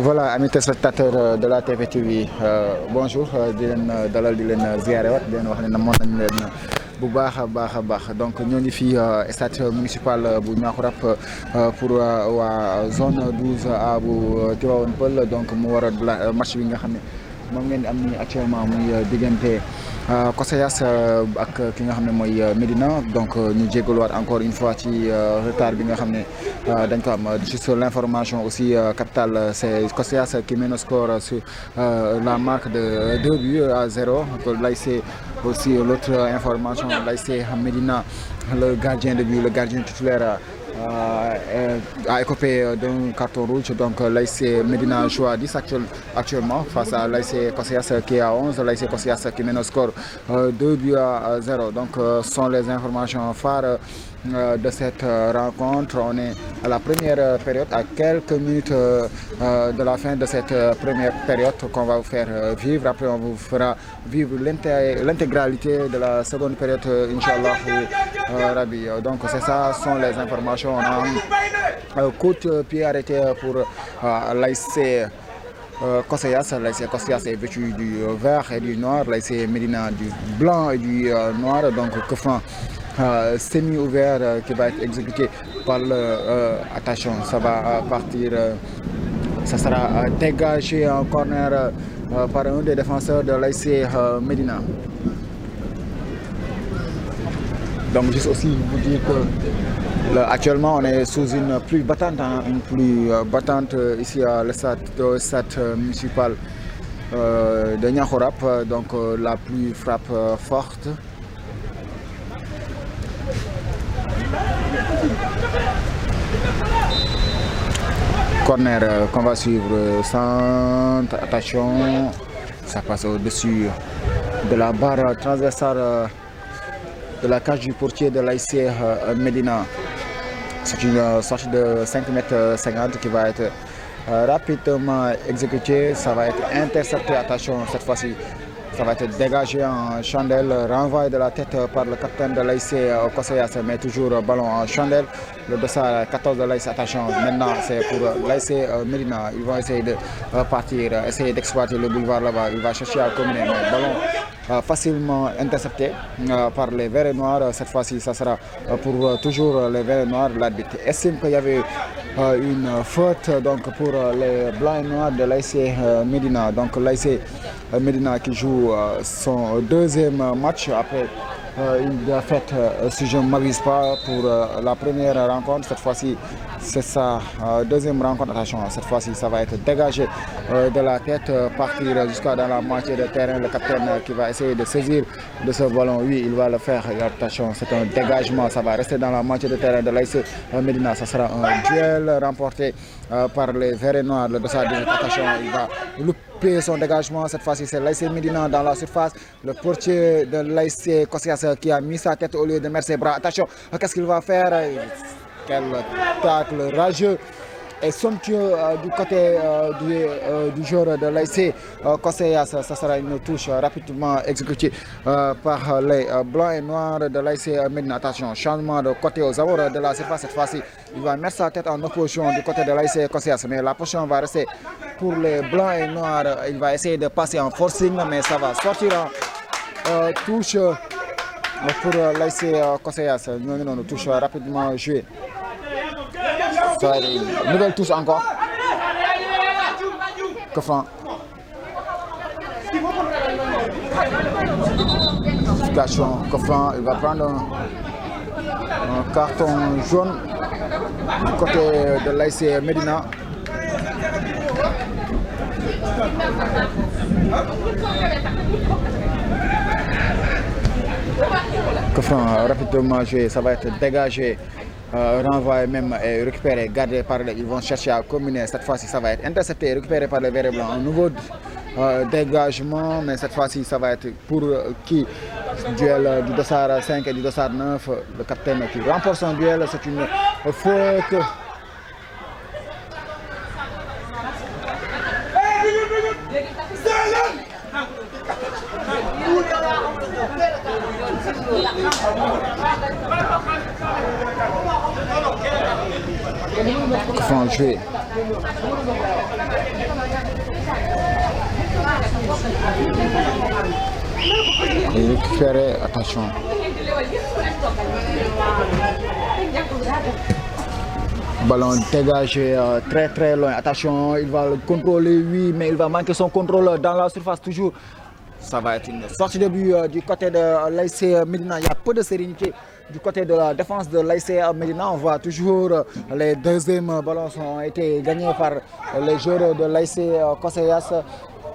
Voilà, amis téléspectateurs de la TVTV, bonjour, di leen dalal di leen ziare waat di leen wax ne namoon nañ leen bu baax a baax donc ñoo ngi fii stade municipal bu Niakoulrap pour waa zone 12A bu Tivaouane Peulh donc mu war a match bi nga xam ne moom ngeen di am ni actuellement muy diggante COSEYAS ak ki nga xam ne mooy Médina donc ñu jégaluwaat encore une fois ci retard bi nga xam ne dañ ko am juste l'information aussi capitale c'est COSEYAS qui mène au score sur la marque de 2-0 l'ASC aussi l'autre information l'ASC Médina le gardien de but le gardien titulaire a écopé d'un carton rouge donc l'ASC Médina joue à 10 actuellement face à l'ASC COSEYAS qui est à 11 l'ASC COSEYAS qui mène au score 2-0 donc sont les informations phares de cette rencontre. On est à la première période, à quelques minutes de la fin de cette première période qu'on va vous faire vivre. Après, on vous fera vivre l'intégralité de la seconde période, Inch'Allah, Rabi. Donc, c'est ça, sont les informations. On a un coup de pied arrêté pour l'ASC COSEYAS. L'ASC COSEYAS est vêtu du vert et du noir. L'ASC Médina du blanc et du noir. Donc, que font semi-ouvert qui va être exécuté par le attention, ça va partir, ça sera dégagé en corner par un des défenseurs de l'ASC Médina. Donc juste aussi vous dire que actuellement on est sous une pluie battante, ici à le stade municipal de Niakoulrap, donc la pluie frappe forte. Corner qu'on va suivre, centre, attention, ça passe au-dessus de la barre transversale de la cage du portier de l'ASC Médina. C'est une sortie de 5,50 m qui va être rapidement exécutée, ça va être intercepté, attention cette fois-ci. Ça va être dégagé en chandelle, renvoyé de la tête par le capitaine de l'ASC COSEYAS, mais toujours ballon en chandelle. Le dossard 14 de l'ASC, attention, maintenant c'est pour l'ASC Médina. Ils vont essayer de partir, essayer d'exploiter le boulevard là-bas. Il va chercher à combiner, mais ballon facilement intercepté par les verts et noirs. Cette fois-ci, ça sera pour toujours les verts et noirs. L'arbitre estime qu'il y avait une faute donc, pour les blancs et noirs de l'ASC Médina. Donc l'ASC Médina qui joue son deuxième match après une défaite, si je ne m'abuse pas, pour la première rencontre. Cette fois-ci, c'est sa deuxième rencontre. Attention, cette fois-ci, ça va être dégagé de la tête, partir jusqu'à dans la moitié de terrain. Le capitaine qui va essayer de saisir de ce ballon, oui, il va le faire. Attention, c'est un dégagement. Ça va rester dans la moitié de terrain de l'ASC Médina. Ça sera un duel remporté par les verts et noirs. Le dossard de attention, il va louper son dégagement. Cette fois-ci, c'est l'ASC Médina dans la surface. Le portier de l'ASC COSEYAS qui a mis sa tête au lieu de mettre ses bras. Attention, qu'est-ce qu'il va faire? Quel tacle rageux et somptueux du côté du joueur de l'ASC COSEYAS. Ça sera une touche rapidement exécutée par les blancs et noirs de l'ASC Médina. Attention, changement de côté aux abords de la surface. Cette fois-ci, il va mettre sa tête en opposition du côté de l'ASC COSEYAS. Mais la position va rester pour les blancs et noirs. Il va essayer de passer en forcing, mais ça va sortir en touche pour l'ASC COSEYAS. Nous touche rapidement jouée. Ça va être une nouvelle touche encore. Que font il va prendre un carton jaune du côté de l'ASC Médina. Que franc rapidement joué, ça va être dégagé, renvoyé même et récupéré, gardé par ils vont chercher à combiner. Cette fois-ci, ça va être intercepté, récupéré par les verts blancs. Un nouveau dégagement, mais cette fois-ci, ça va être pour qui? Duel du dossard 5 et du dossard 9. Le capitaine qui remporte son duel, c'est une faute. Franc joué. Et récupérer, attention. Ballon dégagé très loin. Attention, il va le contrôler, oui, mais il va manquer son contrôle dans la surface toujours. Ça va être une sortie de but du côté de l'ASC Médina. Il y a peu de sérénité du côté de la défense de l'ASC Médina. On voit toujours les deuxièmes ballons ont été gagnés par les joueurs de l'ASC Koseyas.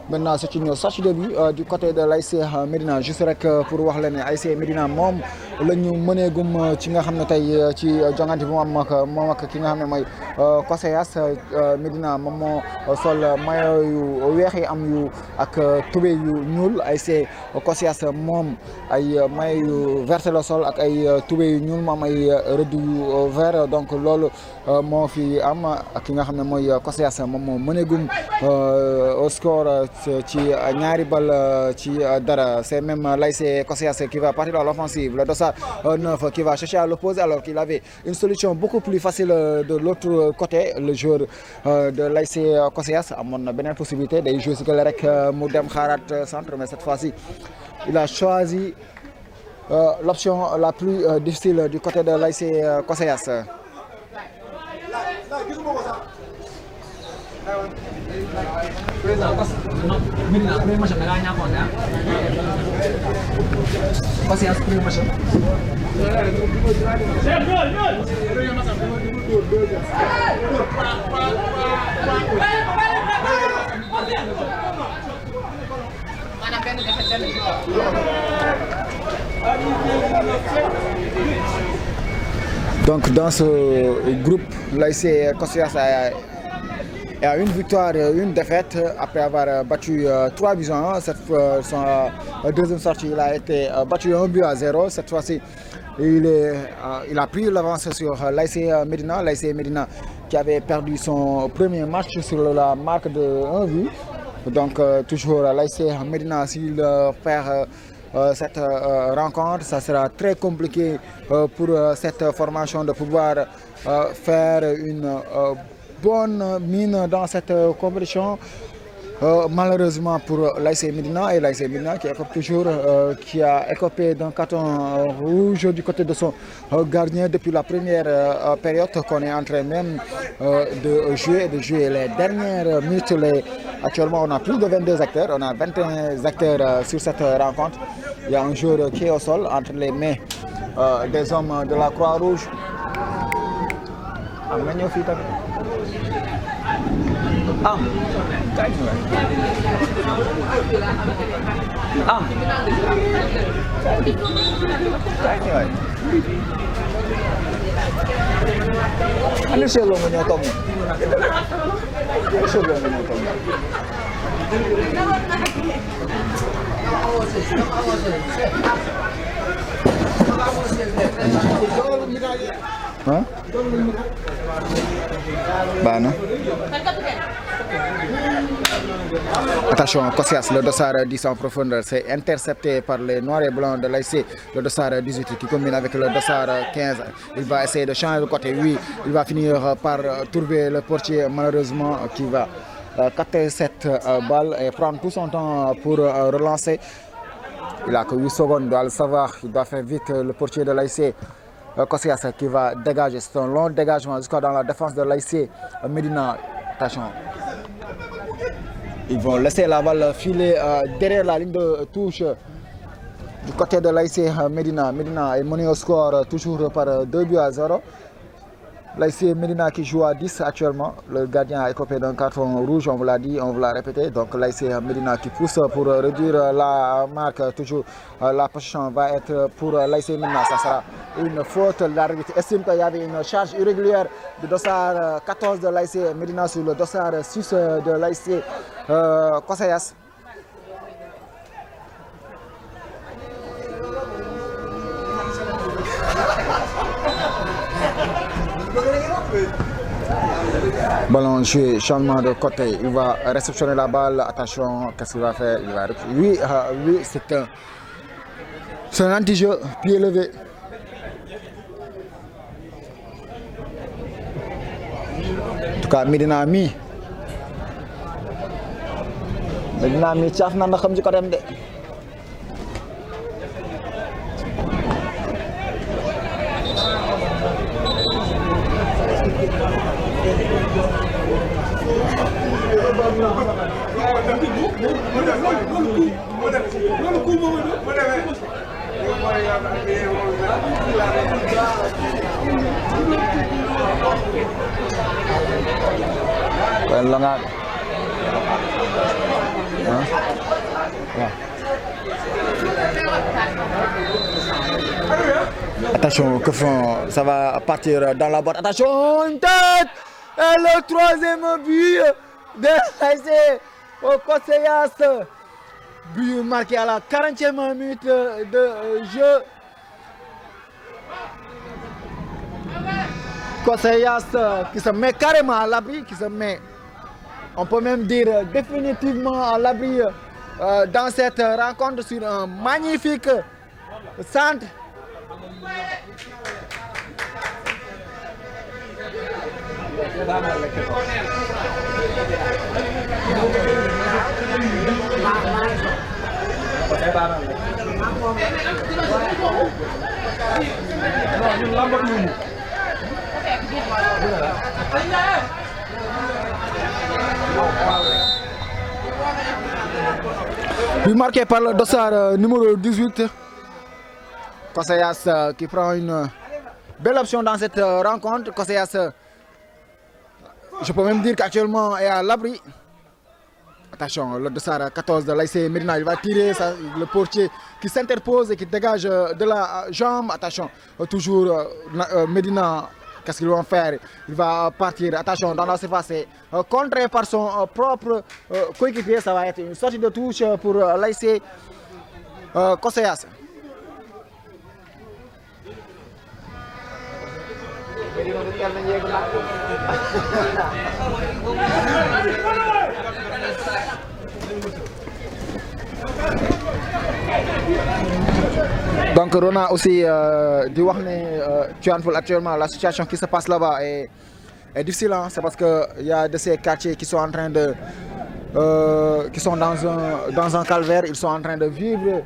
Maintenant, c'est une sortie de but du côté de l'ASC Médina. Juste pour voir l'ASC Médina, moom la ñu mënee gum ci nga xam ne tey ci jongante bi moom ak ki nga xam ne mooy Koseyas Médina moom moo sol maillot yu weex yi am yu ak tubéy yu ñuul. ASC Koseyas moom ay maillot yu vert la sol ak ay tubéy yu ñuul moom ay rëdd yu vert. Donc loolu moo fi am ak ki nga xam ne mooy Koseyas moom moo mënee gum au score ci ñaari bal ci dara. C'est même l'ASC Koseyas qui va partir à l'offensive. Le dossard 9 qui va chercher à l'opposé alors qu'il avait une solution beaucoup plus facile de l'autre côté. Le joueur de l'ASC Koseyas amoon na beneen possibilité day jouer si que rek mu dem xaaraat centre, mais cette fois-ci il a choisi l'option la plus difficile du côté de l'ASC Koseyas. Président, Médina premier match da ngaa ñàkkoon ne Koseyas premier match. Donc dans ce groupe, l'ASC Koseyas a une victoire, une défaite après avoir battu 3-1. Son deuxième sortie, il a été battu 1-0. Cette fois-ci, il a pris l'avance sur l'ASC Médina. L'ASC Médina qui avait perdu son premier match sur la marque de 1 but. Donc toujours l'ASC Médina, s'il perd cette rencontre, ça sera très compliqué pour cette formation de pouvoir faire une bonne mine dans cette compétition. Malheureusement pour l'ASC Médina, et l'ASC Médina qui écope toujours, qui a écopé d'un carton rouge du côté de son gardien depuis la première période qu'on est en train même de jouer les dernières minutes. Actuellement, on a plus de 22 acteurs, on a 21 acteurs sur cette rencontre. Il y a un joueur qui est au sol entre les mains des hommes de la Croix-Rouge. Bana. Attention, Koseyas, le dossard 10 en profondeur, c'est intercepté par les noirs et blancs de l'ASC. Le dossard 18 qui combine avec le dossard 15. Il va essayer de changer de côté. Oui, il va finir par trouver le portier, malheureusement, qui va capter cette balle et prendre tout son temps pour relancer. Il a que 8 secondes, il doit le savoir. Il doit faire vite le portier de l'ASC Koseyas qui va dégager. C'est un long dégagement jusqu'à dans la défense de l'ASC Médina. Attention. Ils vont laisser la balle filer derrière la ligne de touche du côté de l'ASC Médina. Médina est mené au score toujours par 2-0. l'ASC Médina qui joue à 10 actuellement. Le gardien a écopé d'un carton rouge, on vous l'a dit, on vous l'a répété. Donc l'ASC Médina qui pousse pour réduire la marque. Toujours la position va être pour l'ASC Médina. Ça sera une faute. L'arbitre estime qu'il y avait une charge irrégulière du dossard 14 de l'ASC Médina sur le dossard 6 de l'ASC Kosayas. Ballon joué, changement de côté, il va réceptionner la balle, attention, qu'est-ce qu'il va faire? Il va... Oui, oui, c'est un anti-jeu, pied levé. En tout cas, Médina mi caaf na xam ci ko dem de. Attention, que font, ça va partir dans la boîte. Attention, une tête! Et le troisième but de l'ASC Kosayas. But marqué à la 40e minute de jeu. Kosayas qui se met carrément à l'abri, qui se met, on peut même dire définitivement à l'abri dans cette rencontre sur un magnifique centre. But marqué par le dossard numéro 18. Kosayas qui prend une belle option dans cette rencontre. Kosayas, je peux même dire qu'actuellement est à l'abri. Attention, le dossard 14 de l'ASC Médina, il va tirer ça, le portier qui s'interpose et qui dégage de la jambe. Attention, toujours Médina, qu'est-ce qu'il va faire? Il va partir, attention, dans la surface, contré par son propre coéquipier. Ça va être une sortie de touche pour l'ASC Kosayas. Donc Rona aussi dit que actuellement la situation qui se passe là-bas est difficile, hein? C'est parce que il y a de ces quartiers qui sont en train de qui sont dans un calvaire, ils sont en train de vivre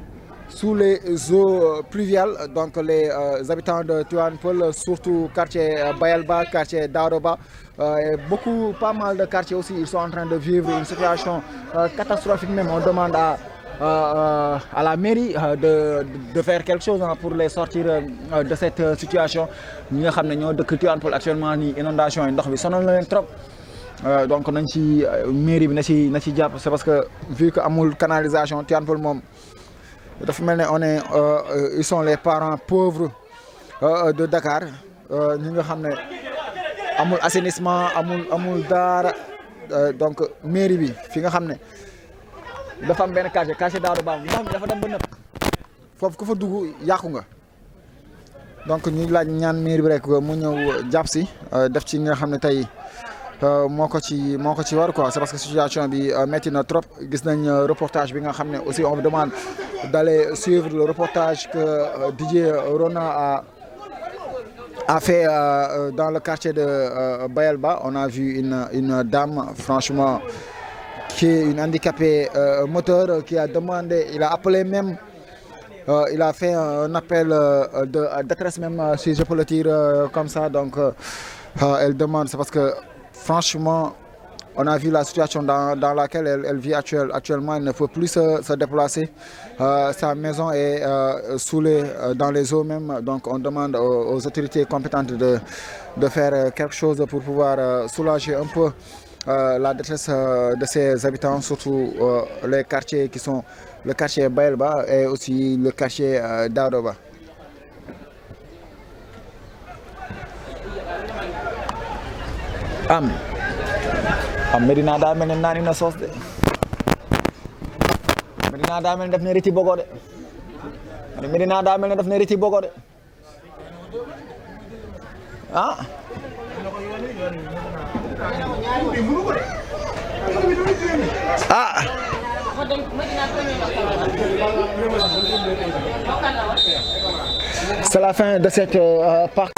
sous les eaux pluviales. Donc les habitants de Tivaouane, surtout quartier Bayelba, quartier Daouroba, et pas mal de quartiers aussi, ils sont en train de vivre une situation catastrophique même. On demande à la mairie de faire quelque chose pour les sortir de cette situation. Nous savons que Tivaouane actuellement ni inondation yi ndox bi sonal na leen trop. Donc nañ ci mairie bi na ci jàpp, c'est parce que vu que amul canalisation Tivaouane moom dafa mel ne on est ils sont les parents pauvres de Dakar. ñi nga xam ne amul assainissement amul dara. Donc mairie bi fi nga xam ne dafa am benn quartier Daouroba ndox mi dafa dem ba nëpp foofu ku fa dugg yàqu nga. Donc ñu laaj ñaan mairie bi rek mu ñëw jàpp si def ci nga xam ne tey moo ko ci war quoi. C'est parce que situation bi métti na trop. Gis nañ reportage bi nga xam ne aussi on me demande d'aller suivre le reportage que Didier Rona a fait dans le quartier de Bayelba. On a vu une dame, franchement, qui est une handicapée moteur, qui a demandé, il a appelé même, il a fait un appel de détresse même, si je peux le dire comme ça. Donc elle demande, c'est parce que franchement On a vu la situation dans laquelle elle vit actuellement. Elle ne peut plus se déplacer. Sa maison est soulée dans les eaux même. Donc on demande aux autorités compétentes de faire quelque chose pour pouvoir soulager un peu la détresse de ses habitants, surtout les quartiers qui sont le quartier Baelba et aussi le quartier Daoudoba. Medina daa mel ne naani na soos de Medina daa mel ne def ne riti bogo de Medina daa mel ne def ne riti bogo de ah ah c'est la fin de cette partie.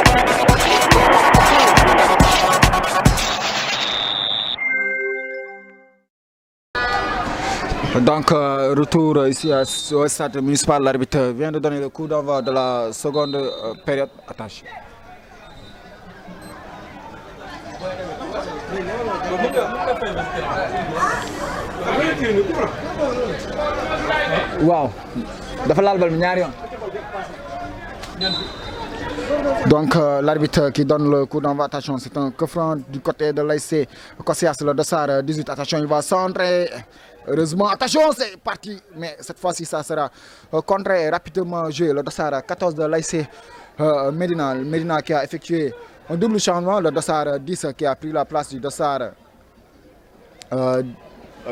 Donc, retour ici au stade municipal. L'arbitre vient de donner le coup d'envoi de la seconde période. Attache. Wow. Donc l'arbitre qui donne le coup d'envoi, attention, c'est un coup franc du côté de l'ASC Kosias, le dossard 18, attention, il va centrer. Heureusement, attention, c'est parti. Mais cette fois-ci, ça sera contré rapidement joué. Le dossard 14 de l'ASC Medina. Medina qui a effectué un double changement. Le dossard 10 qui a pris la place du dossard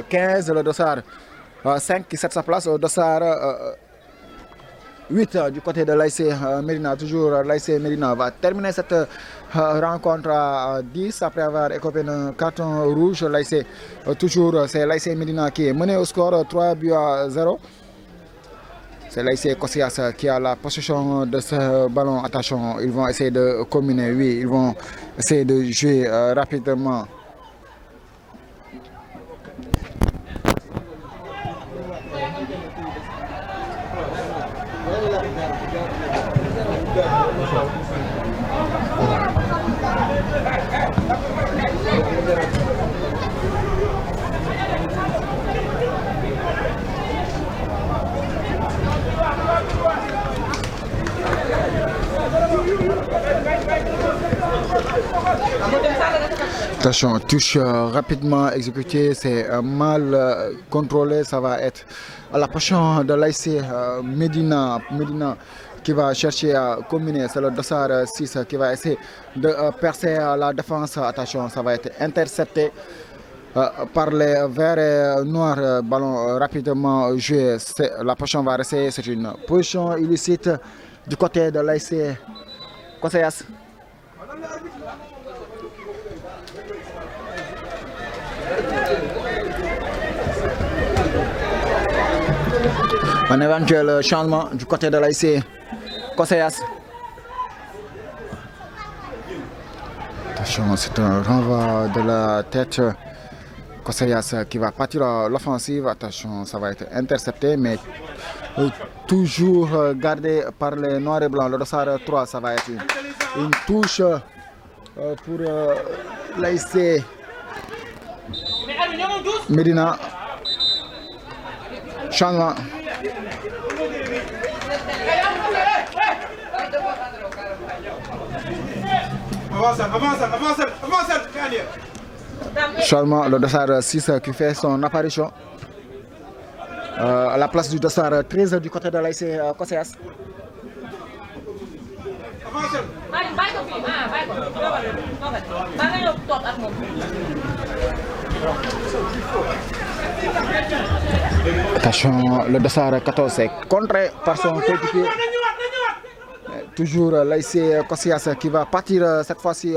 15. Le dossard 5 qui cède sa place au dossard 8 du côté de l'ASC Medina. Toujours l'ASC Medina va terminer cette rencontre à 10 après avoir écopé un carton rouge. L'ASC, toujours c'est l'ASC Medina qui est mené au score 3-0. C'est l'ASC Kosias qui a la possession de ce ballon. Attention, ils vont essayer de combiner. Oui, ils vont essayer de jouer rapidement. Attention, touche rapidement exécutée, c'est mal contrôlé, ça va être à la possession de l'ASC Medina qui va chercher à combiner, c'est le dossard 6 qui va essayer de percer la défense. Attention, ça va être intercepté par les verts et noirs, ballon rapidement joué, la possession va rester, c'est une position illicite du côté de l'ASC Kosias. Un éventuel changement du côté de l'ASC Kosias. Attention, c'est un renvoi de la tête. Kosias qui va partir à l'offensive. Attention, ça va être intercepté, mais toujours gardé par les noirs et blancs. Le dossard 3, ça va être une touche pour l'ASC Medina. Changement. Changement, le dossard 6 qui fait son apparition à la place du dossard 13 du côté de l'ASC Kosias. Attention, le dossard 14 est contré par son coéquipier. Toujours l'ASC Kosias qui va partir cette fois-ci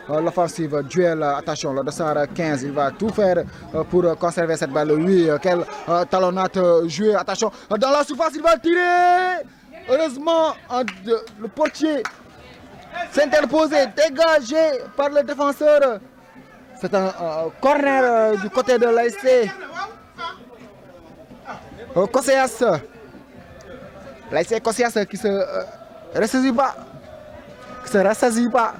l'offensive duel. Attention, le dossard 15, il va tout faire pour conserver cette balle. Oui, quelle talonnade jouée. Attention, dans la surface, il va tirer. Heureusement, le portier s'est interposé, dégagé par le défenseur. C'est un corner du côté de l'ASC Kosias. L'ASC Kosias qui se rassasie pas. Qui se rassasie pas.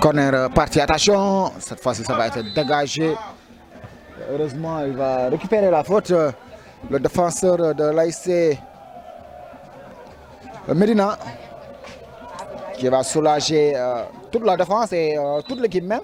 corner parti, attention, cette fois-ci ça va être dégagé. Heureusement, il va récupérer la faute. Le défenseur de l'ASC Médina qui va soulager toute la défense et toute l'équipe même.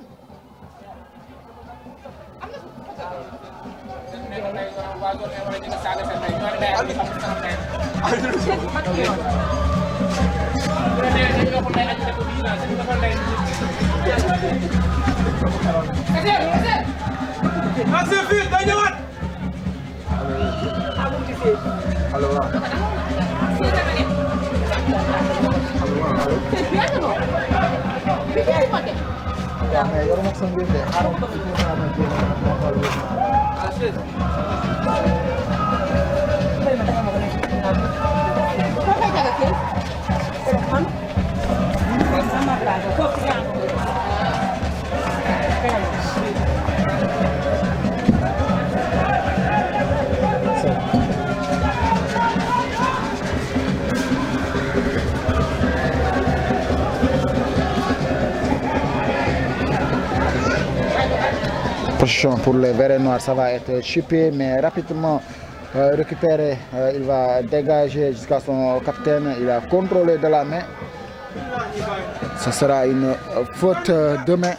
Pour les verts et noirs, ça va être chippé, mais rapidement récupéré. Il va dégager jusqu'à son capitaine. Il a contrôlé de la main. Ce sera une faute de main.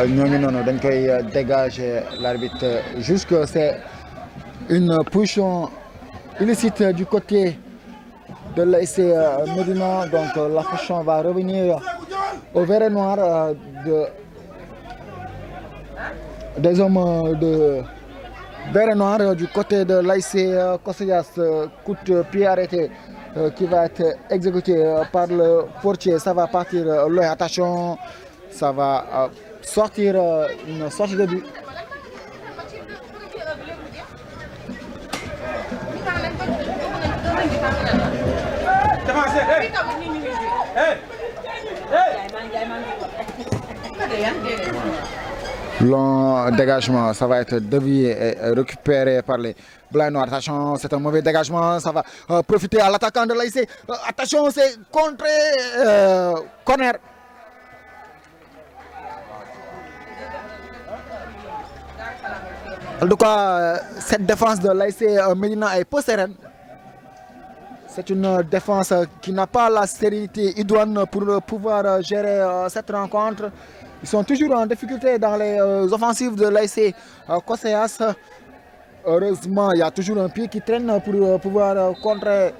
Nous dégager l'arbitre jusque c'est une position illicite du côté de l'ASC Médina. Donc la position va revenir au vert et noir des hommes de vert et noir du côté de l'ASC Cossayas. Coup de pied arrêté qui va être exécuté par le portier. Ça va partir loin. Attention. Ça va sortir une sortie de but. Long dégagement, ça va être dévié et récupéré par les blancs noirs. Attention, c'est un mauvais dégagement, ça va profiter à l'attaquant de l'ASC. Attention, c'est contré, corner. En tout cas, cette défense de l'ASC Médina est peu sereine. C'est une défense qui n'a pas la sérénité idoine pour pouvoir gérer cette rencontre. Ils sont toujours en difficulté dans les offensives de l'ASC Cossayas. Heureusement, il y a toujours un pied qui traîne pour pouvoir contrer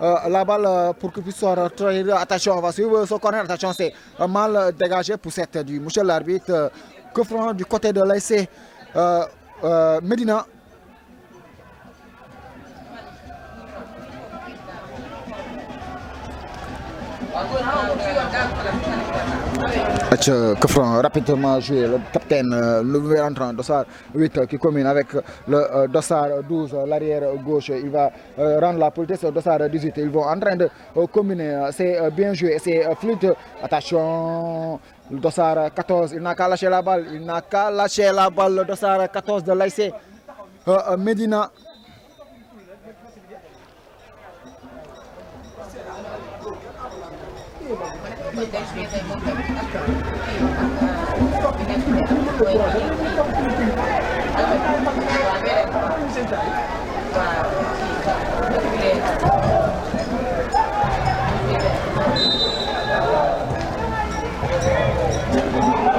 la balle pour qu'il puisse sortir. Attention, on va suivre ce corner. Attention, c'est mal dégagé pour cette du monsieur l'arbitre. Que fera du côté de l'ASC Médina. Que fera rapidement jouer le capitaine, le nouvel entrant Dossard 8 qui combine avec le Dossard 12, l'arrière gauche. Il va rendre la politesse au Dossard 18. Ils vont en train de combiner. C'est bien joué, c'est fluide. Attention. Le Dossard 14, il n'a qu'à lâcher la balle. Il n'a qu'à lâcher la balle. Le Dossard 14 de l'ASC Médina.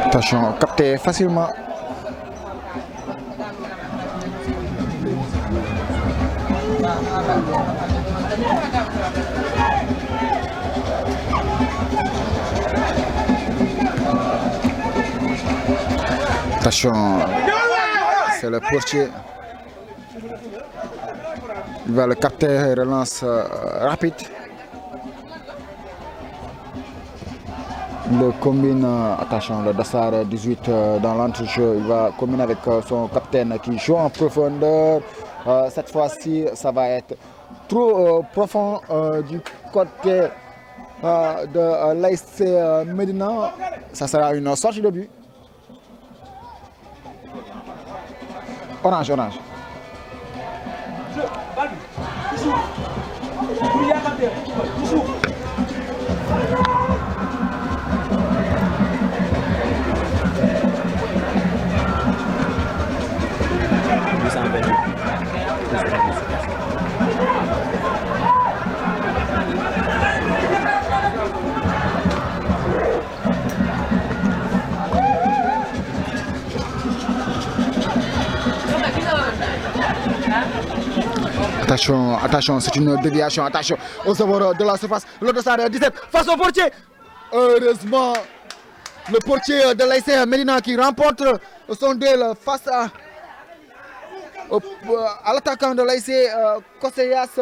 Attention, capté facilement. Attention, c'est le portier. Il va le capter, relance rapide. Le combine, attention, le Dossard 18 dans l'entrejeu. Il va combiner avec son capitaine qui joue en profondeur. Cette fois-ci, ça va être trop profond du côté de l'ASC Médina. Ça sera une sortie de but. Orange. Attention, c'est une déviation. Attention au saveur de la surface. Le dossard 17 face au portier. Heureusement, le portier de l'ASC Médina qui remporte son duel face à l'attaquant de l'ASC Koseyas.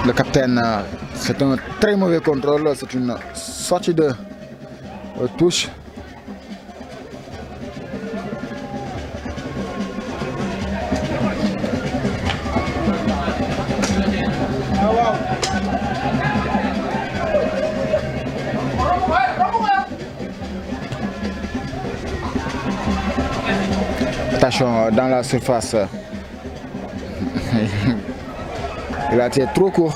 Le capitaine, c'est un très mauvais contrôle, c'est une sortie de touche. Attention dans la surface. Il a été trop court.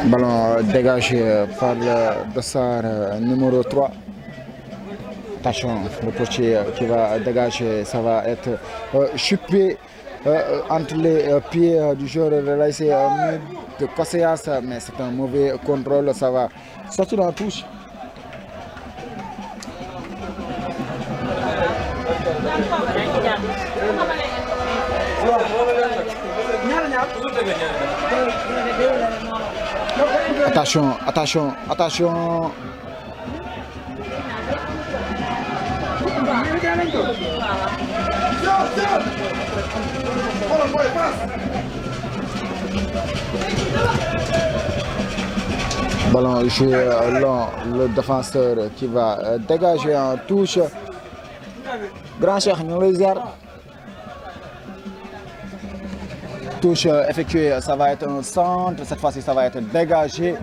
Ballon dégagé par le dossard numéro 3. Attention, le portier qui va dégager, ça va être chupé entre les pieds du joueur de l'ASC de Koseyas, mais c'est un mauvais contrôle, ça va sortir dans la touche. Attention. Ballon joué long, le défenseur qui va dégager en touche. Grand Cheikh ñu lay ziar. Touche effectuée, ça va être un centre, cette fois-ci ça va être dégagé.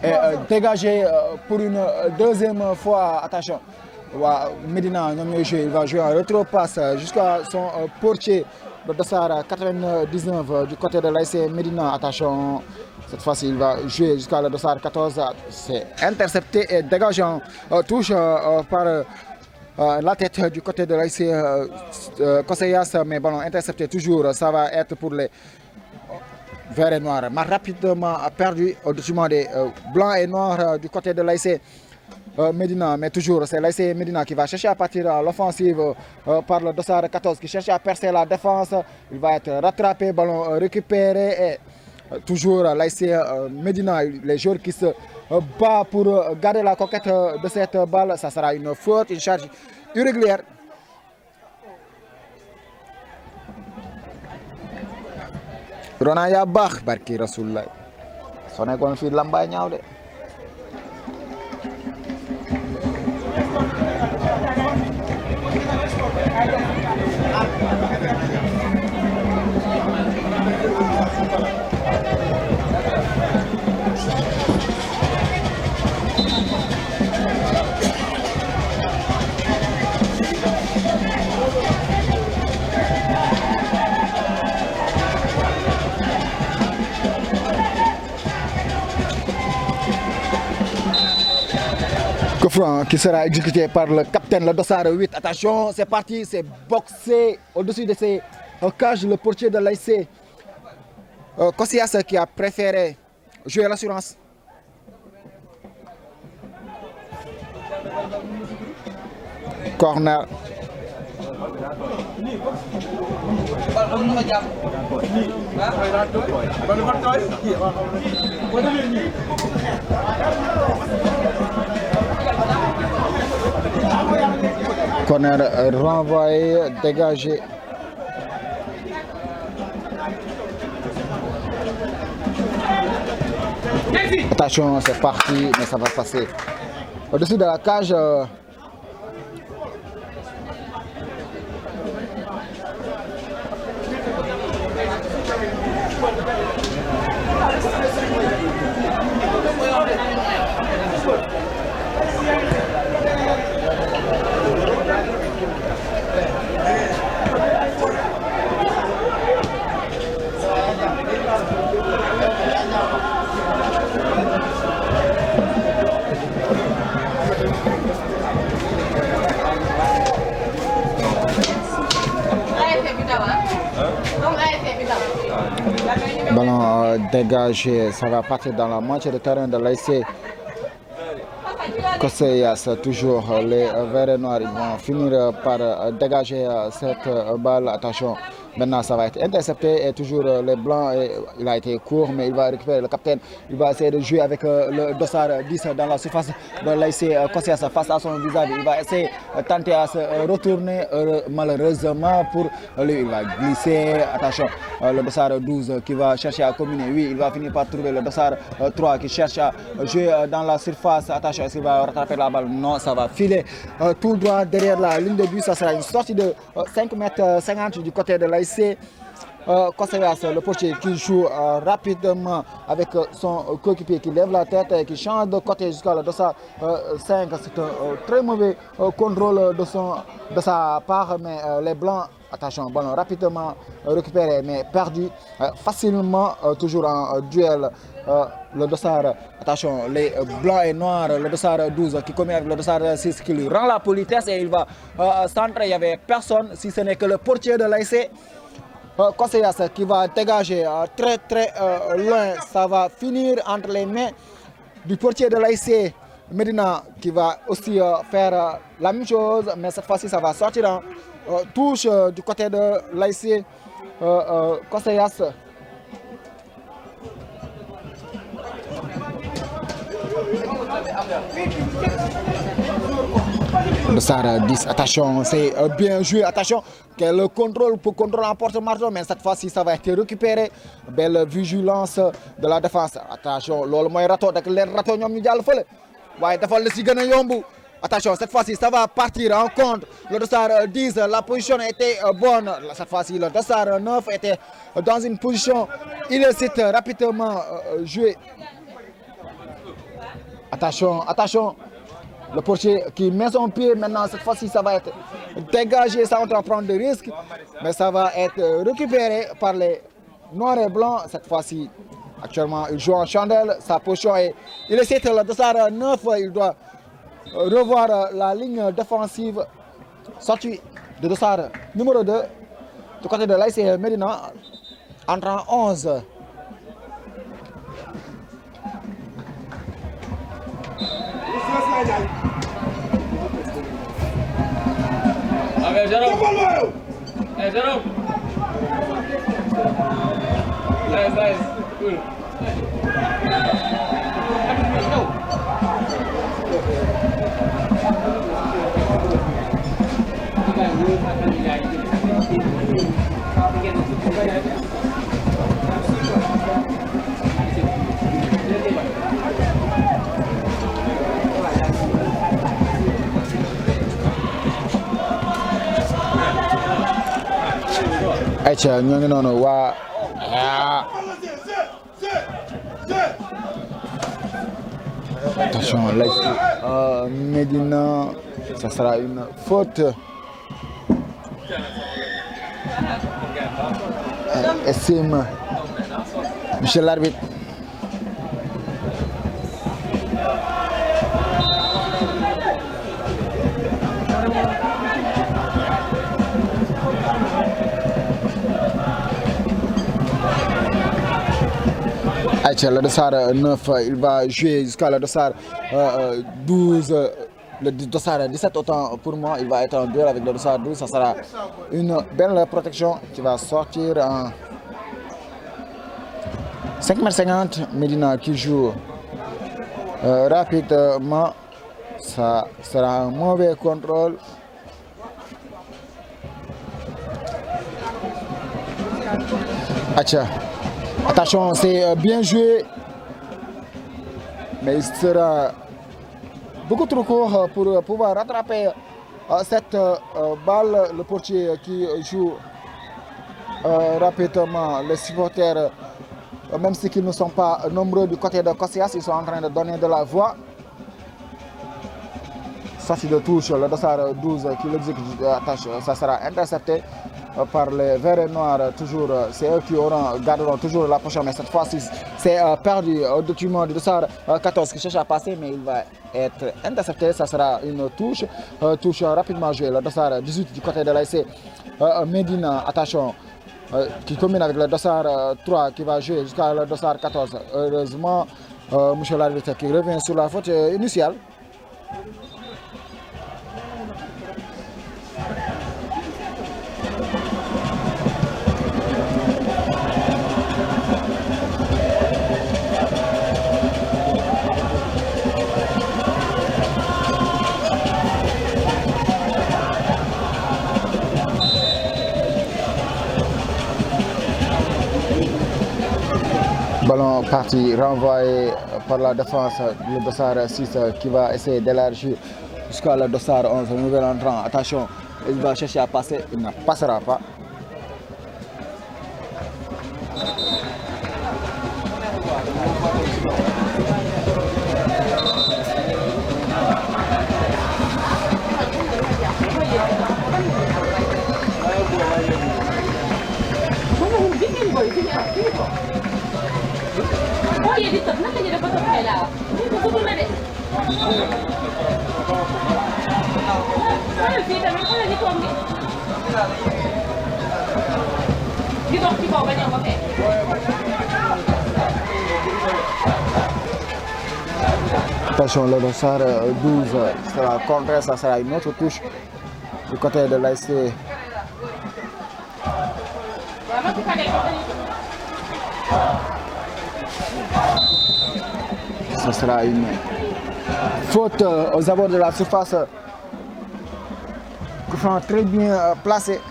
Et dégagé pour une deuxième fois, attention. Médina, il va jouer en rétro-passe jusqu'à son portier, le dossard 99 du côté de l'ASC Médina. Attention, cette fois-ci il va jouer jusqu'à le dossard 14. C'est intercepté et dégagé en touche par la tête du côté de l'ASC Koseyas, mais ballon intercepté toujours. Ça va être pour les verts et noirs. Mais rapidement perdu au détriment des blancs et noirs du côté de l'ASC Médina, mais toujours c'est l'ASC Médina qui va chercher à partir à l'offensive par le dossard 14 qui cherche à percer la défense. Il va être rattrapé, ballon récupéré et toujours l'ASC Médina, les joueurs qui se battent pour garder la conquête de cette balle. Ça sera une faute, une charge irrégulière. Rona ya baax barki Rasulullah soo nekkoon fii lambay ñaaw de. coup franc qui sera exécuté par le capitaine, le dossard 8. Attention, c'est parti, c'est boxé au-dessus de ses cages le portier de l'ASC. Kosias qui a préféré jouer l'assurance. Corner. Corner renvoyé, dégagé. Attention, c'est parti, mais ça va passer. Au-dessus de la cage. Ballon dégagé, ça va partir dans la moitié de terrain de l'ASC. Koseyas, toujours les verts et noirs, ils vont finir par dégager cette balle. Attention, maintenant ça va être intercepté et toujours les blancs, il a été court mais il va récupérer le capitaine. Il va essayer de jouer avec le dossard 10 dans la surface de l'ASC. Koseyas face à son visage, il va essayer de tenter à se retourner. Malheureusement pour lui, il va glisser. Attention, le dossard 12 qui va chercher à combiner. Oui, il va finir par trouver le dossard 3 qui cherche à jouer dans la surface. Attention, est-ce qu'il va rattraper la balle? Non, ça va filer tout droit derrière la ligne de but. Ça sera une sortie de 5,50 m du côté de l'ASC. Koseyas, le portier qui joue rapidement avec son coéquipier qui lève la tête et qui change de côté jusqu'à le dossard 5. C'est un très mauvais contrôle de sa part, mais les blancs, attention, ballon rapidement récupéré mais perdu facilement, toujours en duel. Le dossard, attention, les blancs et noirs, le dossard 12 qui commet avec le dossard 6 qui lui rend la politesse et il va centrer. Il n'y avait personne si ce n'est que le portier de l'ASC. Koseyas qui va dégager très loin, ça va finir entre les mains du portier de l'ASC. Medina qui va aussi faire la même chose, mais cette fois-ci ça va sortir en touche du côté de l'ASC. Koseyas. Le SAR 10, attention, c'est bien joué, attention, le contrôle pour contrôler en porte-marteau, mais cette fois-ci ça va être récupéré. Belle vigilance de la défense. Attention, lolo moy rato dak len rato ñom ñu jall feulé. Waye defal la ci gëna yombu. Attention, cette fois-ci ça va partir en contre. Le dossard 10, la position était bonne. Cette fois-ci le dossard 9 était dans une position illicite, rapidement joué. Attention, attention. Le portier qui met son pied, maintenant cette fois-ci ça va être dégagé sans prendre de risques, mais ça va être récupéré par les noirs et blancs. Cette fois-ci, actuellement il joue en chandelle, sa position est illicite. Le dossard 9, il doit revoir la ligne défensive. Sortie de dossard numéro 2 du côté de l'ASC Medina, entrant 11. Allez, Jérôme. Hey, Jérôme. Nice. Cool. Aïcha, nous sommes là. Attention, là, Medina, ça sera une faute. Estime, monsieur l'arbitre. Le dossard 9, il va jouer jusqu'à le dossard 12. Le dossard 17, autant pour moi, il va être en duel avec le dossard 12. Ça sera une belle protection qui va sortir en 5,50 m. Medina qui joue rapidement. Ça sera un mauvais contrôle. Attention, c'est bien joué. Mais il sera beaucoup trop court pour pouvoir rattraper cette balle. Le portier qui joue rapidement. Les supporters, même s'ils ne sont pas nombreux du côté de Casillas, ils sont en train de donner de la voix. Sortie de touche, le dossard 12 qui l'exécute, ça sera intercepté par les verts et noirs. Toujours, c'est eux qui garderont toujours la poche, mais cette fois-ci, c'est perdu au détriment du dossard 14 qui cherche à passer, mais il va être intercepté. Ça sera une touche, rapidement jouée. Le dossard 18 du côté de l'ASC Medina, attention, qui combine avec le dossard 3 qui va jouer jusqu'à le dossard 14. Heureusement, monsieur l'arbitre qui revient sur la faute initiale. Ballon parti, renvoyé par la défense, le dossard 6 qui va essayer d'élargir jusqu'à le dossard 11, nouvel entrant. Attention, il va chercher à passer, il ne passera pas. Attention, le dossard 12 sera contre, ça sera une autre touche du côté de l'ASC. Ce sera une faute aux abords de la surface. Coup franc très bien placé.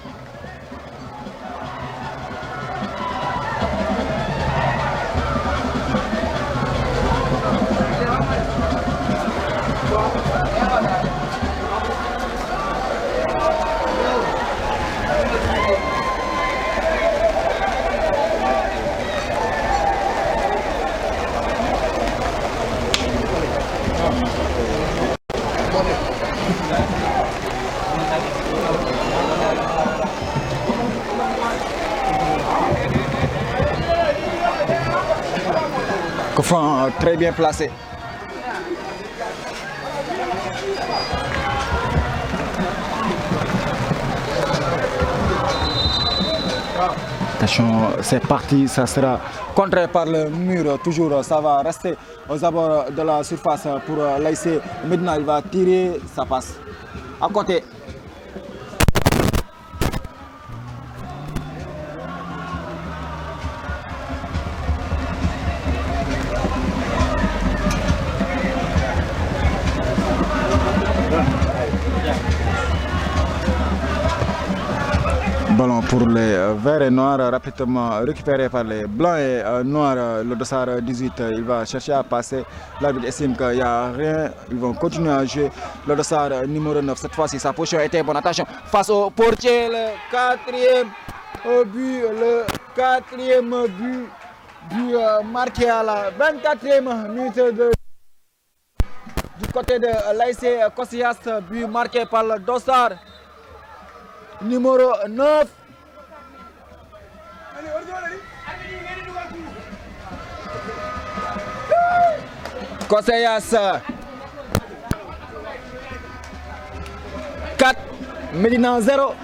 Coup franc très bien placé. Attention, c'est parti, ça sera contré par le mur, toujours ça va rester aux abords de la surface pour l'ASC Medina. Il va tirer, ça passe à côté. Ballon pour les verts et noirs, rapidement récupéré par les blancs et noirs. Le dossard 18, il va chercher à passer. L'arbitre estime qu'il n'y a rien. Ils vont continuer à jouer. Le dossard numéro 9, cette fois-ci, sa position était bonne. Attention, face au portier, le quatrième but. Le quatrième but marqué à la 24e minute du côté de l'ASC Casillas. But marqué par le dossard numéro 9. Casillas 4, Medina 0.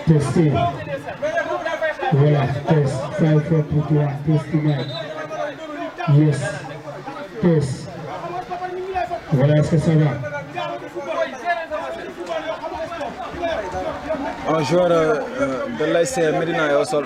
Testing. Voilà, test. 5 fois pour toi. Testing. Yes. Test. Voilà, est-ce que ça va? Un joueur de l'ASC Médina est au sol.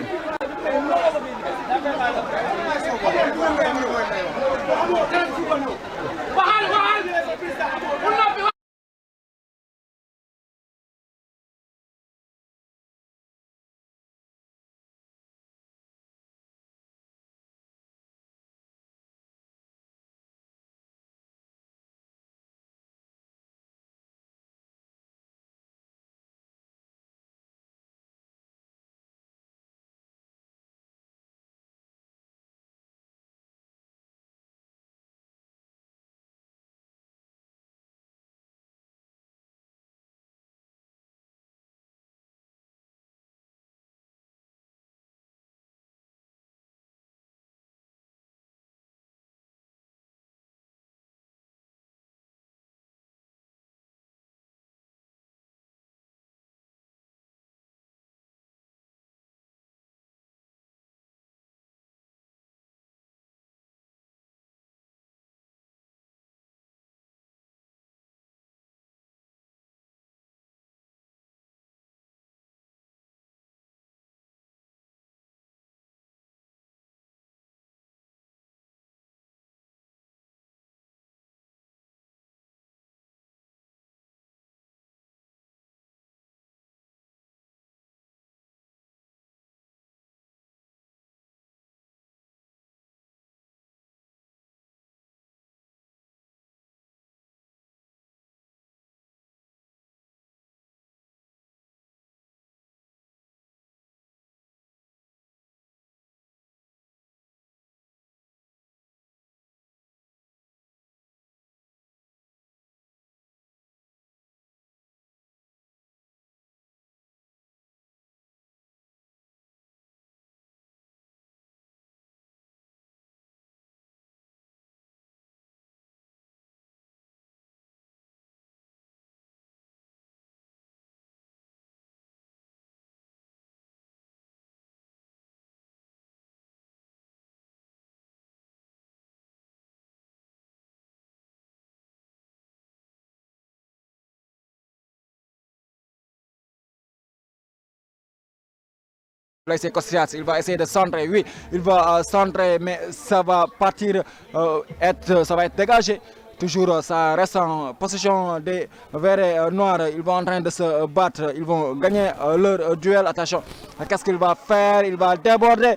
L'ASC Costias, il va essayer de centrer, oui, il va centrer, mais ça va partir, ça va être dégagé. Toujours, ça reste en possession des verts noirs. Ils vont en train de se battre, ils vont gagner leur duel. Attention, qu'est-ce qu'il va faire? Il va déborder.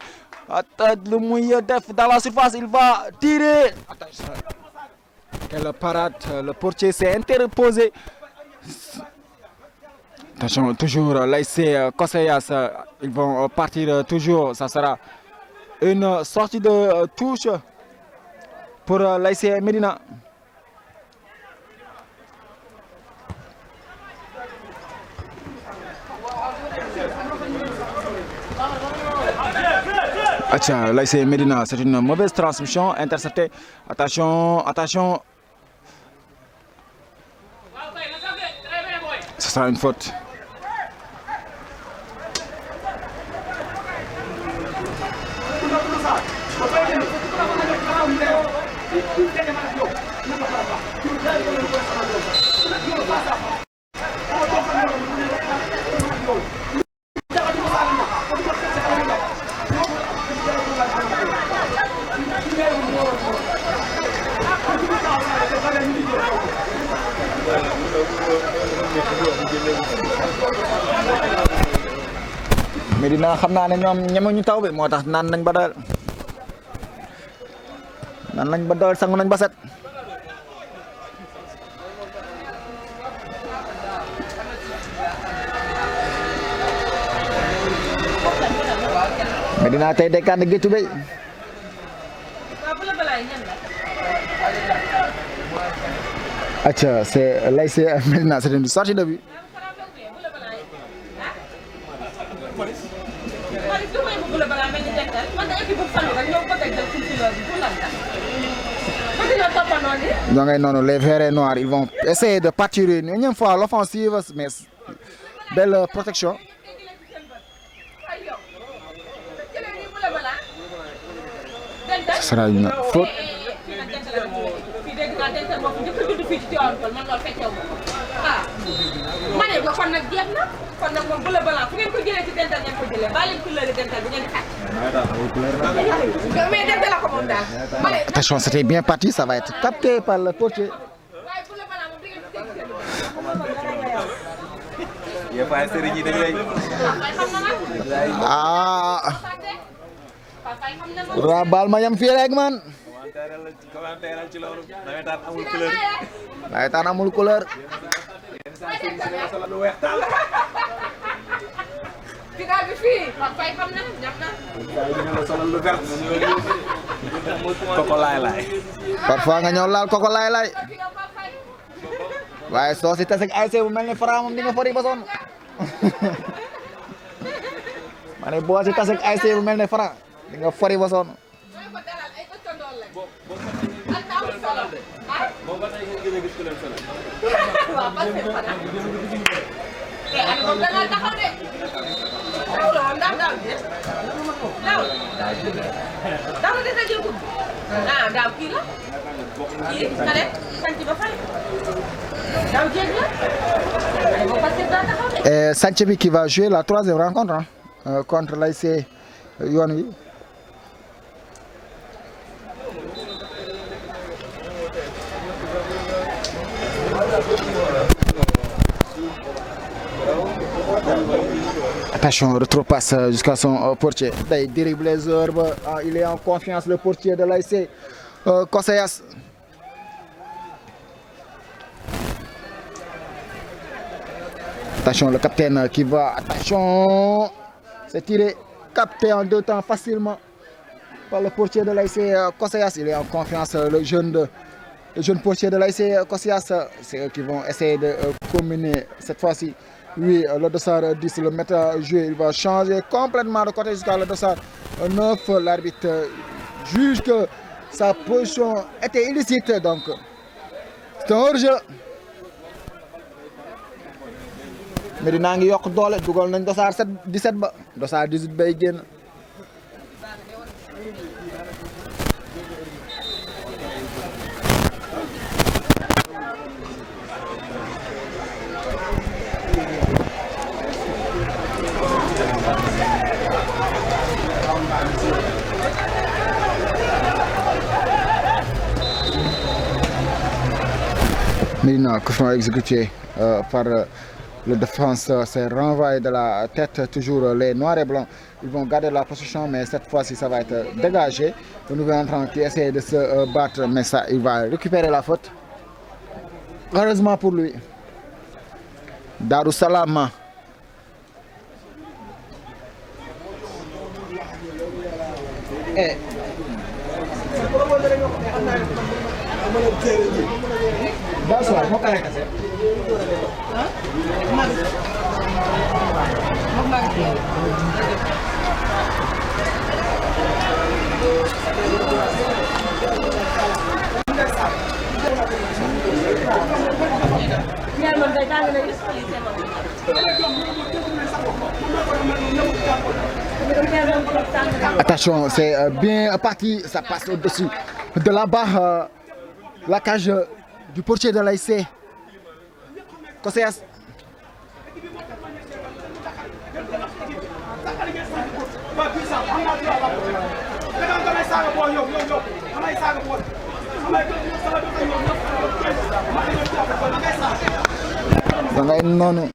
Le mouillé def dans la surface, il va tirer. Attention. Quelle parade, le portier s'est interposé. Attention, toujours l'ASC Costias, ils vont partir toujours, ça sera une sortie de touche pour l'ASC Médina. L'ASC Médina, c'est une mauvaise transmission, interceptée. Attention, attention. Ce sera une faute. Médina xam naa ne ñoom ñemuñu taw bi moo tax naan nañ ba doyal sangu nañ ba set. Médina tey dekkaat na géttu bay. Acha, c'est là c'est maintenant c'est une sortie de but. Donc non, les verts et noirs, ils vont essayer de partir une énième fois l'offensive, mais belle protection. Ce sera une faute. Attention, c'était bien parti, ça va être capté par le portier. Ah, rabal mayam fii rek man. Nawetaan amul couleur. Parfois nga ñëw laal koko laay laay. Waaye soo si tase ak ASC bu mel ni Fra moom di nga fori ba sonn. Ma ne boo si tase ak ASC bu mel ni Fra di nga fori ba sonn. Et Sanchebi qui va jouer la troisième rencontre contre l'ASC Yoon Wi. Attention, retropasse jusqu'à son portier. Il dribble les herbes, il est en confiance, le portier de l'ASC Koseyas. Attention, le capitaine qui va. Attention, c'est tiré, capté en deux temps facilement par le portier de l'ASC Koseyas. Il est en confiance, le jeune portier de l'ASC Koseyas. C'est eux qui vont essayer de combiner cette fois-ci. Oui, le dossard 10, le mettre à jouer, il va changer complètement de côté jusqu'à le dossard 9. L'arbitre juge que sa position était illicite, donc c'est un hors-jeu. Medina ngi yokk doole dugal nañ dossard 17 ba dossard 18 bay génn. Medina, coup franc exécuté par le défenseur, c'est renvoyé de la tête, toujours les noirs et blancs. Ils vont garder la position, mais cette fois-ci, ça va être dégagé. Le nouvel entrant qui essaie de se battre, mais ça, il va récupérer la faute. Heureusement pour lui. Darussalam. Eh. Bonsoir, moo kare kase. Attention, c'est bien parti, ça passe au-dessus de la barre, la cage du portier de l'ASC Koseyas. Dangay noonu.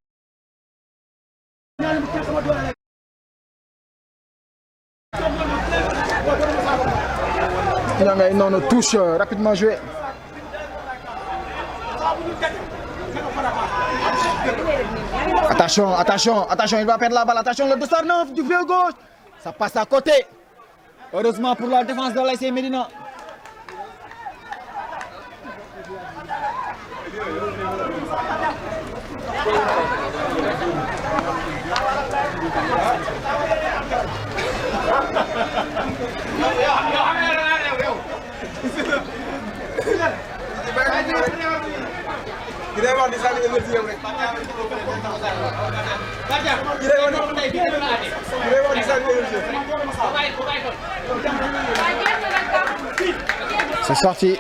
Dangay noonu touche rapidement joué. Attention, attention, attention, il va perdre la balle. Attention, le dossard 9 du pied gauche. Ça passe à côté. Heureusement pour la défense de l'ASC Médina. C'est sorti.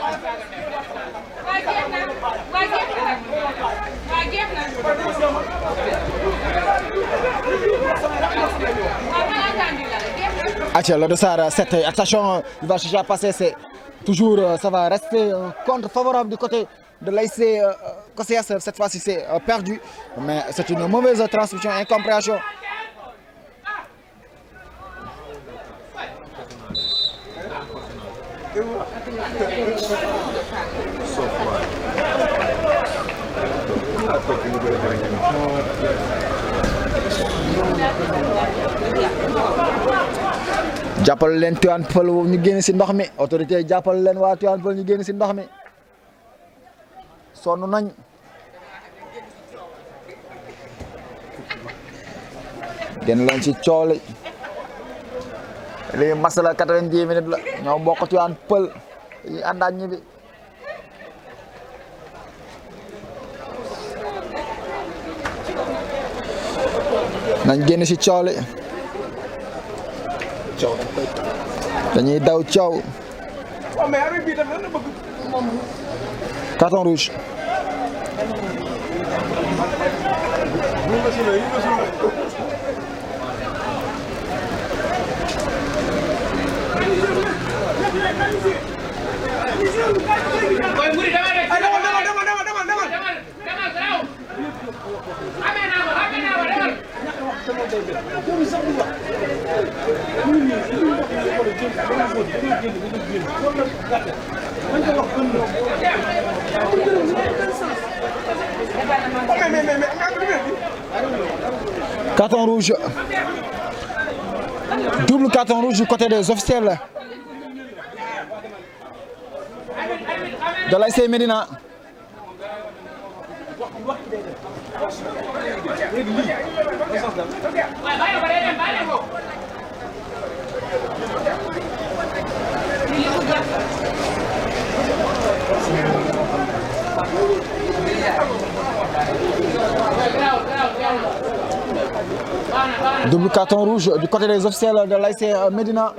Attention, le dossard 7. Attention, il va chercher à passer. C'est toujours, ça va rester contre favorable du côté de l'AIC Cossayas. Cette fois-ci, c'est perdu. Mais c'est une mauvaise transmission, incompréhension. jàppal leen Tivaouane Peulh ñu génn ci ndox mi autorité yi jàppal leen waa Tivaouane Peulh ñu génn ci ndox mi sonn nañ génn leen ci coole lii masala 90 minutes la ñoo bokk Tivaouane Peulh yi àndaat ñi bi nañ génn ci coole dañuy daw coow carton rouge carton rouge, double carton rouge du côté des officiels de l'ASC Médina. Double carton rouge du côté des officiels de l'ASC Médina.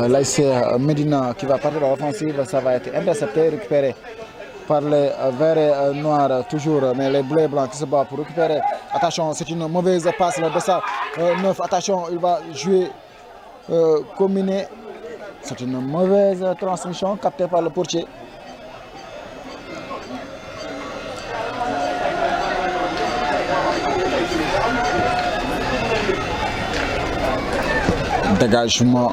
L'ASC Médina qui va partir à l'offensive, ça va être intercepté, récupéré par les verts et noirs toujours, mais les bleus et blancs qui se battent pour récupérer. Attention, c'est une mauvaise passe là de ça. 9, attention, il va jouer combiné. C'est une mauvaise transmission captée par le portier. Dégagement.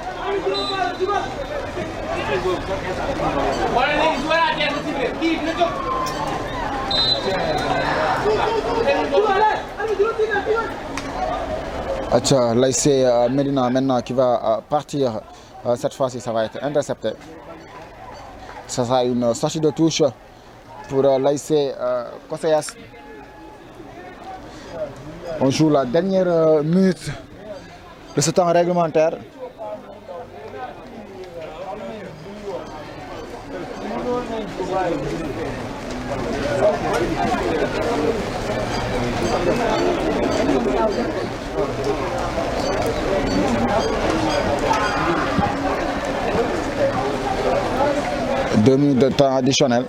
L'ASC Médina maintenant qui va partir, cette fois-ci ça va être intercepté. Ça sera une sortie de touche pour l'ASC Cossayas. On joue la dernière minute de ce temps réglementaire. 2 minutes de temps additionnel.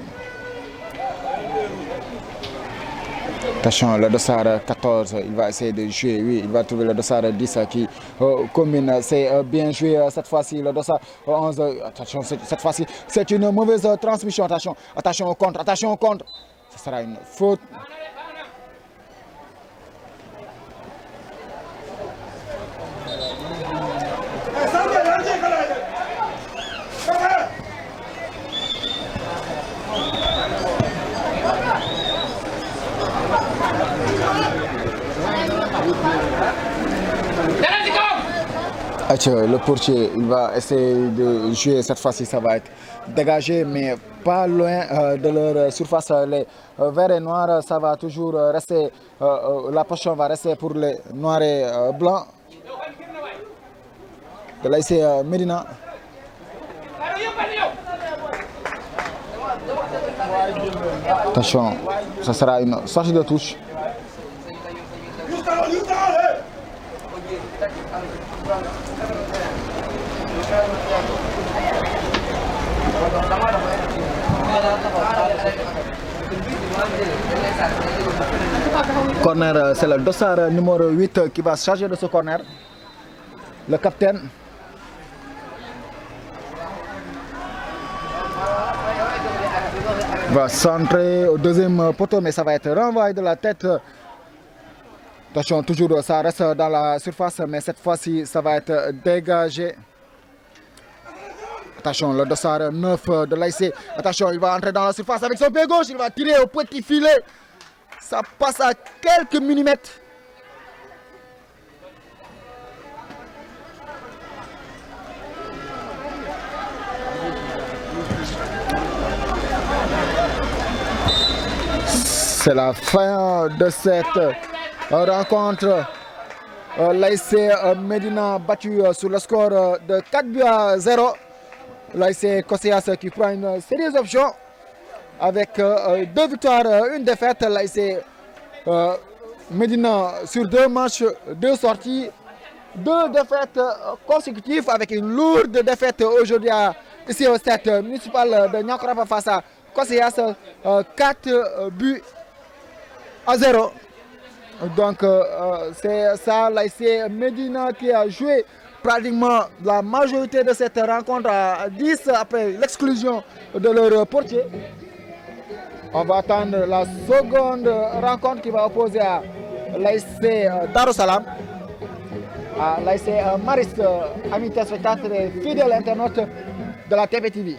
Attention, le dossard 14, il va essayer de jouer, oui, il va trouver le dossard 10 qui combine, c'est bien joué cette fois-ci, le dossard 11, attention, cette fois-ci, c'est une mauvaise transmission, attention au contre, ce sera une faute. Le portier, il va essayer de jouer cette fois-ci, ça va être dégagé, mais pas loin de leur surface. Les verts et noirs, ça va toujours rester, la possession va rester pour les noirs et blancs. De là, c'est Medina. Attention, ça sera une sortie de touche. Corner, c'est le dossard numéro 8 qui va se charger de ce corner. Le capitaine. Va centrer au deuxième poteau, mais ça va être renvoyé de la tête. Attention, toujours ça reste dans la surface, mais cette fois-ci ça va être dégagé. Attention, le dossard 9 de l'ASC. Attention, il va entrer dans la surface avec son pied gauche, il va tirer au petit filet. Ça passe à quelques millimètres. C'est la fin de cette rencontre. L'ASC Medina battu sur le score de 4-0. L'ASC Kosséas qui prend une sérieuse option avec 2 victoires, 1 défaite. L'ASC Medina sur 2 matchs, 2 sorties, 2 défaites consécutives avec une lourde défaite aujourd'hui ici au stade municipal de Niakoulrapa face à Kosséas, 4 buts à 0. Donc c'est ça, l'ASC Medina qui a joué pratiquement la majorité de cette rencontre à 10 après l'exclusion de leur portier. On va attendre la seconde rencontre qui va opposer à l'ASC Darussalam, à l'ASC Mariste, amis téléspectateurs et fidèles internautes de la TPTV.